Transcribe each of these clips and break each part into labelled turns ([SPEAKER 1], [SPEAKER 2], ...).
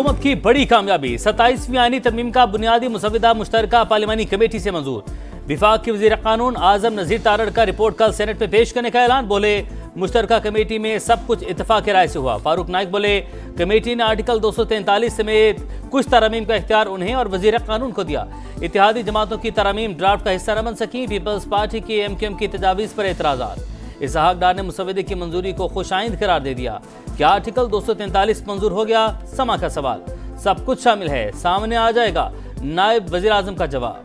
[SPEAKER 1] हुकूमत की बड़ी कामयाबी, 27वीं आईनी तरमीम का बुनियादी मुसविदा मुश्तरका पार्लिमानी कमेटी से मंजूर। विफाक के वजीर कानून आजम नजीर तारड़ का रिपोर्ट कल सेनेट में पेश करने का ऐलान। बोले मुश्तरका कमेटी में सब कुछ इत्तफाक राय से हुआ। फारूक नाइक बोले कमेटी ने आर्टिकल 243 समेत कुछ तरमीम का इख्तियार उन्हें और वजीर कानून को दिया। इत्तेहादी जमातों की तरमीम ड्राफ्ट का हिस्सा न बन सकी। पीपल्स पार्टी की MQM की तजावीज़ पर एतराज़ात। इसहाक डार ने मुसविदे की मंजूरी को खुशाइंद करार दे दिया। क्या आर्टिकल 243 मंजूर हो गया? समा का सवाल। सब कुछ शामिल है, सामने आ जाएगा नायब वजीर आजम का जवाब।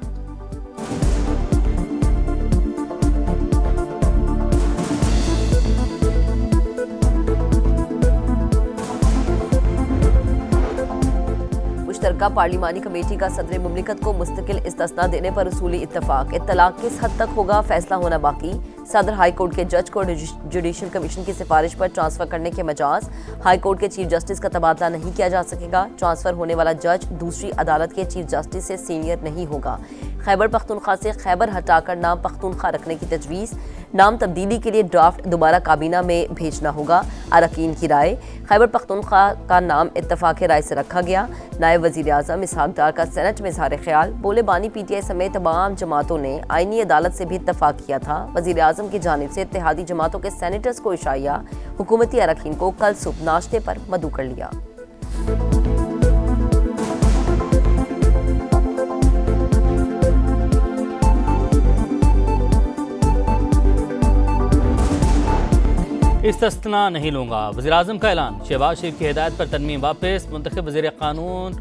[SPEAKER 2] मुश्तरका पार्लिमानी कमेटी का सदर मुमलिकत को मुस्तकिल इस्तिस्ना देने पर उसूली इत्तफाक। इत्तलाक किस हद तक होगा, फैसला होना बाकी। सदर हाई कोर्ट के जज को जुडिशल कमीशन की सिफारिश पर ट्रांसफर करने के मजाज। हाई कोर्ट के चीफ जस्टिस का तबादला नहीं किया जा सकेगा। ट्रांसफर होने वाला जज दूसरी अदालत के चीफ जस्टिस से सीनियर नहीं होगा। खैबर पख्तूनख्वा से खैबर हटाकर नाम पख्तूनख्वा रखने की तजवीज़। नाम तब्दीली के लिए ड्राफ्ट दोबारा काबीना में भेजना होगा। अरकान की राय। खैबर पख्तूनख्वा का नाम इत्तफाक राय से रखा गया। नायब वज़ीर आज़म इसहाक डार का सेनेट में इज़हार ख्याल। बोले बानी PTI समेत तमाम जमातों ने आईनी अदालत से भी इत्तफाक किया था। वज़ीर आज़म की जानिब से इत्तेहादी जमातों के सेनेटर्स को इशाया। हुकूमती अरकान को कल सुबह नाश्ते पर मदऊ कर लिया।
[SPEAKER 1] इस्तिस्ना नहीं लूंगा, वज़ीर आज़म का ऐलान। शहबाज शरीफ की हिदायत पर तरमीम वापस। मुंतखब वज़ीर कानून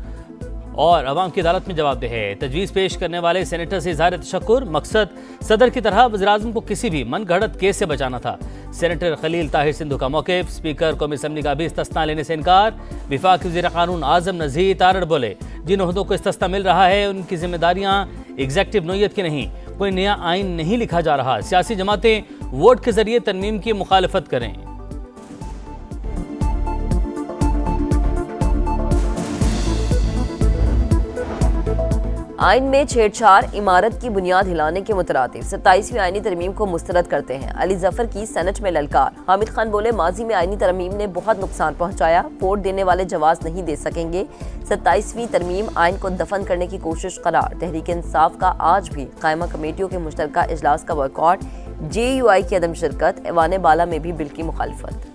[SPEAKER 1] और अवाम की अदालत में जवाबदेह है। तजवीज़ पेश करने वाले सेनेटर से इज़हार तशक्कुर। मकसद सदर की तरह वज़ीर आज़म को किसी भी मन घड़त केस से बचाना था। सेनेटर खलील ताहिर सिंधु का मौक़िफ़। स्पीकर कौमी असम्बली का भी इस्तिस्ना लेने से इनकार। विफाक वज़ीर कानून आजम नज़ीर तारड़ बोले जिन ओहदों को इस्तिस्ना मिल रहा है उनकी जिम्मेदारियाँ एग्जेक्टिव नोयत की नहीं, कोई नया आइन नहीं लिखा जा रहा। सियासी जमातें वोट के जरिए तरमीम की मुखालफत करें।
[SPEAKER 2] आइन में छेड़छाड़ इमारत की बुनियाद हिलाने के मुतरादिफ 27वीं आईनी तरमीम को मुस्तरद करते हैं। अली जफर की सेनेट में ललकार। हामिद खान बोले माजी में आईनी तरमीम ने बहुत नुकसान पहुंचाया, वोट देने वाले जवाब नहीं दे सकेंगे। 27वीं तरमीम आइन को दफन करने की कोशिश करार। तहरीक इंसाफ का आज भी कायमा कमेटियों के मुश्तरका इजलास का बॉयकॉट। JUI की अदम शिरकत। ऐवान बाला में भी बिल की मुखालफत।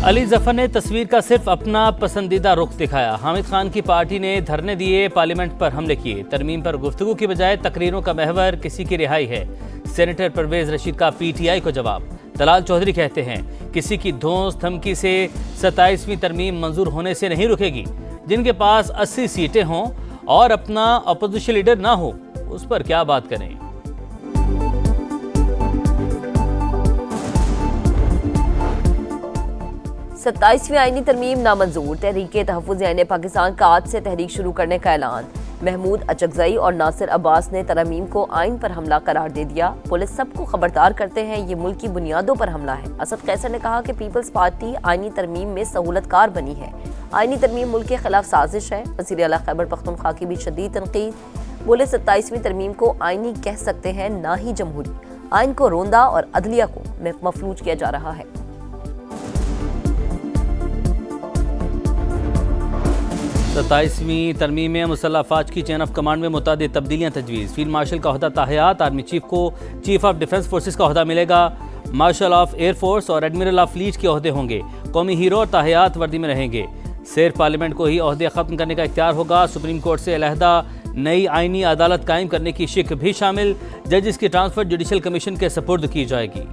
[SPEAKER 1] अली जफर ने तस्वीर का सिर्फ अपना पसंदीदा रुख दिखाया। हामिद खान की पार्टी ने धरने दिए, पार्लियामेंट पर हमले किए। तरमीम पर गुफ्तगू की बजाय तकरीरों का महवर किसी की रिहाई है। सेनेटर परवेज रशीद का PTI को जवाब। दलाल चौधरी कहते हैं किसी की धौंस धमकी से 27वीं तरमीम मंजूर होने से नहीं रुकेगी। जिनके पास 80 सीटें हों और अपना अपोजिशन लीडर ना हो उस पर क्या बात करें।
[SPEAKER 2] 27वीं आईनी तरमीम नामंजूर। तहरीक तहफ़्फ़ुज़ आईन पाकिस्तान का आज से तहरीक शुरू करने का ऐलान। महमूद अचकज़ई और नासिर अब्बास ने तरमीम को आइन पर हमला करार दे दिया। पुलिस सबको खबरदार करते हैं ये मुल्क की बुनियादों पर हमला है। असद कैसर ने कहा कि पीपल्स पार्टी आईनी तरमीम में सहूलतकार बनी है। आईनी तरमीम मुल्क के खिलाफ साजिश है। वज़ीर आला खैबर पख्तूनख्वा की भी शदीद तनकीद। बोले 27वीं तरमीम को आईनी कह सकते हैं ना ही जमहूरी। आइन को रोंदा और अदलिया को मफलूज किया जा रहा है।
[SPEAKER 1] 27वीं तरमीम में मुसल्लह अफवाज की चेन ऑफ कमांड में मुतादिद तब्दीलियाँ तजवीज़। फील्ड मार्शल का ओहदा ताहयात। आर्मी चीफ को चीफ ऑफ डिफेंस फोर्सेस का ओहदा मिलेगा। मार्शल ऑफ एयर फोर्स और एडमिरल ऑफ फ्लीट के ओहदे होंगे। कौमी हीरो और ताहयात वर्दी में रहेंगे। सिर्फ पार्लियामेंट को ही ओहदे ख़त्म करने का इख्तियार होगा। सुप्रीम कोर्ट से अलहदा नई आईनी अदालत कायम करने की शिक भी शामिल। जजेस की ट्रांसफर जुडिशल कमीशन के सपुर्द की जाएगी।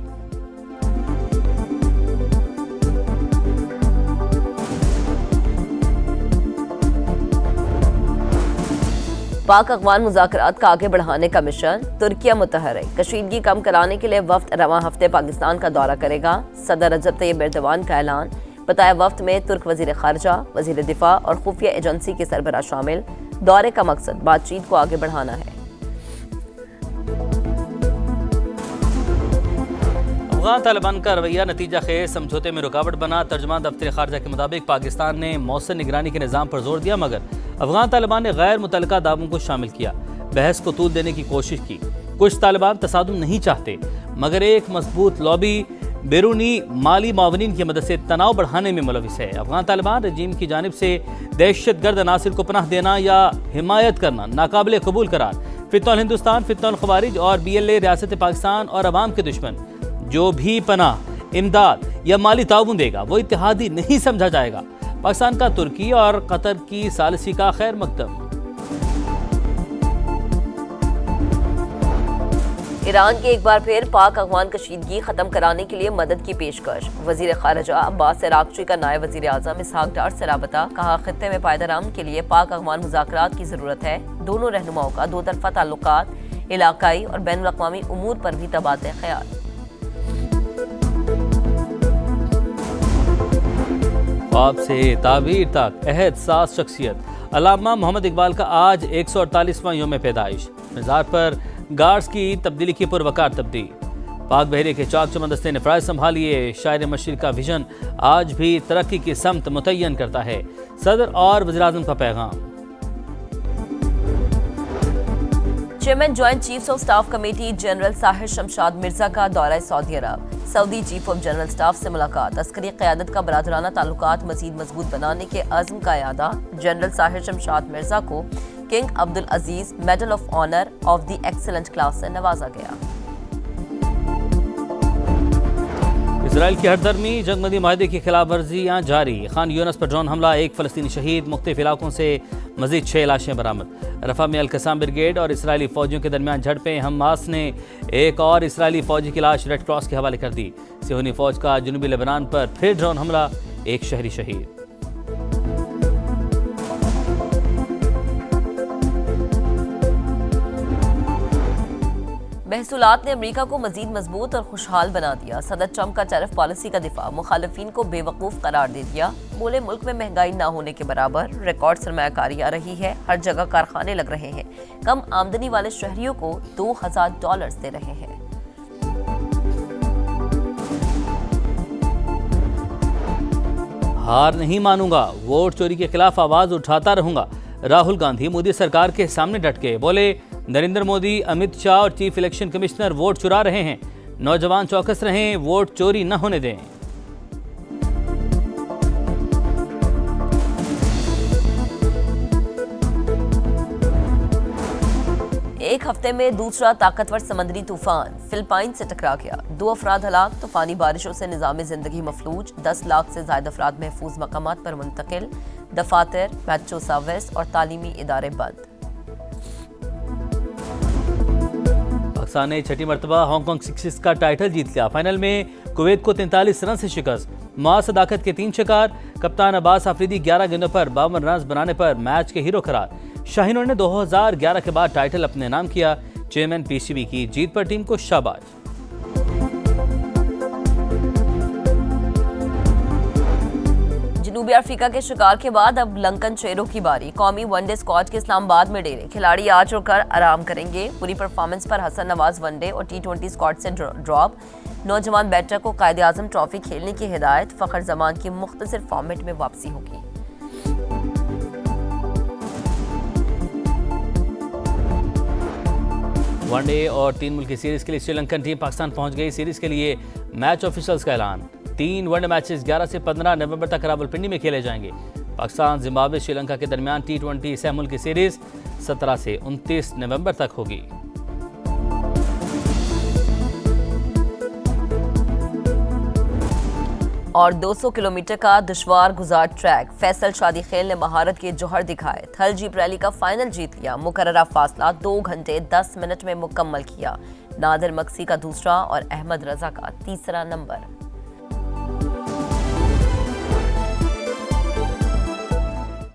[SPEAKER 2] पाक अफगान मुज़ाकरात का आगे बढ़ाने का मिशन। तुर्किया मुतहर्रिक। कशीदगी कम कराने के लिए वफ्द रवां हफ्ते पाकिस्तान का दौरा करेगा। सदर रजब तैयब एर्दोगान का ऐलान। बताया वफ्द में तुर्क वज़ीर ख़ारजा, वज़ीर दिफा और खुफिया एजेंसी के सरबराह शामिल। दौरे का मकसद बातचीत को आगे बढ़ाना है।
[SPEAKER 1] अफगान तालिबान का रवैया नतीजा खेज समझौते में रुकावट बना। तर्जुमान दफ्तर खारजा के मुताबिक पाकिस्तान ने मौसर निगरानी के निज़ाम पर जोर दिया, मगर अफगान तालिबान ने गैर मुतल्लका दावों को शामिल किया। बहस को तूल देने की कोशिश की। कुछ तालिबान तसादुम नहीं चाहते। मगर एक मजबूत लॉबी बैरूनी माली मावनीन की मदद से तनाव बढ़ाने में मुलविस है। अफगान तालिबान रजीम की जानिब से दहशतगर्द अनासिर को पनाह देना या हिमायत करना नाकाबिल कबूल करार। फितनल हिंदुस्तान, फितनल खवारिज और BLA रियासत पाकिस्तान और अवाम के दुश्मन। जो भी पनाह, इमदाद या माली ताउन देगा वो इत्तेहादी नहीं समझा जाएगा। पाकिस्तान का तुर्की और कतर की सालिसी का खैर मकदम।
[SPEAKER 2] ईरान की एक बार फिर पाक अफगान कशीदगी खत्म कराने के लिए मदद की पेशकश। वजीर खारजा अब्बास अरागची का नायब वजीर आजम इसहाक डार से राबता। कहा, खित्ते में पायदार अमन के लिए पाक अफगान मुज़ाकरात की जरूरत है। दोनों रहनुमाओं का दो तरफा ताल्लुकात, इलाकाई और बैनुल अक़वामी उमूर पर भी तबादला ख्याल।
[SPEAKER 1] ख्वाब से ताबीर तक अहद साज शख्सियत अल्लामा मोहम्मद इकबाल का आज 148वां यौम पैदाइश। मज़ार पर गार्ड्स की तब्दीली की पुरवकार तब्दील। पाक बहरे के चाक चमन ने फ़राइज़ संभालिए। शायर मशरिक़ का विजन आज भी तरक्की की समत मुतय्यन करता है। सदर और वज़ीर-ए-आज़म का पैगाम।
[SPEAKER 2] Chairman joint chiefs of staff committee general Sahir Shamshad Mirza का दौरा Saudi Arab. Saudi chief of general staff से मुलाकात। अस्करी क़यादत का बरादराना ताल्लुकात मज़ीद मजबूत बनाने के अज़्म का यादा। जनरल साहिर शमशाद मिर्जा को King Abdul Aziz medal of honour of the excellent class से नवाजा गया।
[SPEAKER 1] इसराइल की हरदर्मी जंगबंदी माहदे की खिलाफ वर्जियाँ जारी। खान यूनस पर ड्रोन हमला, एक फ़लस्तीनी शहीद। मुख्तलिफ इलाकों से मजीद 6 लाशें बरामद। रफा में अल-कसाम ब्रिगेड और इसराइली फौजियों के दरमियान झड़पें। हमास ने एक और इसराइली फौजी की लाश रेड क्रॉस के हवाले कर दी। सिहोनी फौज का जनूबी लेबनान पर फिर ड्रोन हमला, एक शहरी शहीद।
[SPEAKER 2] महसूलात ने अमेरिका को मजीद मजबूत और खुशहाल बना दिया। सदर ट्रंप का टैरिफ पॉलिसी का दिफा। मुखालिफिन को बेवकूफ़ करार दे दिया। बोले, मुल्क में महंगाई ना होने के बराबर। रिकॉर्ड सरमायाकारी आ रही है, हर जगह कारखाने लग रहे हैं। कम आमदनी वाले शहरियों को $2000 दे रहे हैं।
[SPEAKER 1] हार नहीं मानूंगा, वोट चोरी के खिलाफ आवाज उठाता रहूंगा। राहुल गांधी मोदी सरकार के सामने डट गए। बोले, नरेंद्र मोदी, अमित शाह और चीफ इलेक्शन कमिश्नर वोट चुरा रहे हैं। नौजवान चौकस रहें, वोट चोरी न होने दें।
[SPEAKER 2] एक हफ्ते में दूसरा ताकतवर समंदरी तूफान फिलिपाइन से टकरा गया। 2 अफराद हलाक। तूफानी बारिशों से निज़ाम जिंदगी मफलूज। 10 लाख से ज्यादा अफराद महफूज मकामात पर मुंतकिल। दफातर, मेट्रो सर्विस और तालीमी इदारे बंद।
[SPEAKER 1] पाकिस्तान ने छठी मरतबा हांगकांग सिक्सेस का टाइटल जीत लिया। फाइनल में कुवैत को 43 रन से शिकस्त। मां सदाकत के 3 शिकार। कप्तान अब्बास आफरीदी 11 गेंदों पर 52 रन बनाने पर मैच के हीरो करार। शाहीनों ने 2011 के बाद टाइटल अपने नाम किया। चेयरमैन PCB की जीत पर टीम को शाबाश।
[SPEAKER 2] जनूबी अफ्रीका के शिकार के बाद अब लंकन चेहरों की बारी। कौमी वनडे स्क्वाड के इस्लामाबाद में डेरे। खिलाड़ी आज होकर आराम करेंगे। पूरी परफॉर्मेंस पर हसन नवाज वनडे और T20 स्क्वाड से ड्रॉप। नौजवान बैटर को कायदे आजम ट्रॉफी खेलने की हिदायत। फखर जमान की मुख्तसर फॉर्मेट में वापसी होगी।
[SPEAKER 1] वनडे और 3 मुल्की सीरीज के लिए श्रीलंकन टीम पाकिस्तान पहुंच गई। सीरीज के लिए मैच ऑफिशियल्स का ऐलान। 3 वनडे मैचेस 11 से 15 नवंबर तक रावलपिंडी में खेले जाएंगे। पाकिस्तान, जिम्बाब्वे, श्रीलंका के दरमियान T20 सह मुल्की सीरीज 17 से 29 नवंबर तक होगी।
[SPEAKER 2] और 200 किलोमीटर का दुश्वार गुजार ट्रैक। फैसल शादी खेल ने महारत के जौहर दिखाए। थल जीप रैली का फाइनल जीत लिया। मुकर्ररा फासला 2 घंटे 10 मिनट में मुकम्मल किया। नादिर मक्सी का दूसरा और अहमद रजा का तीसरा नंबर।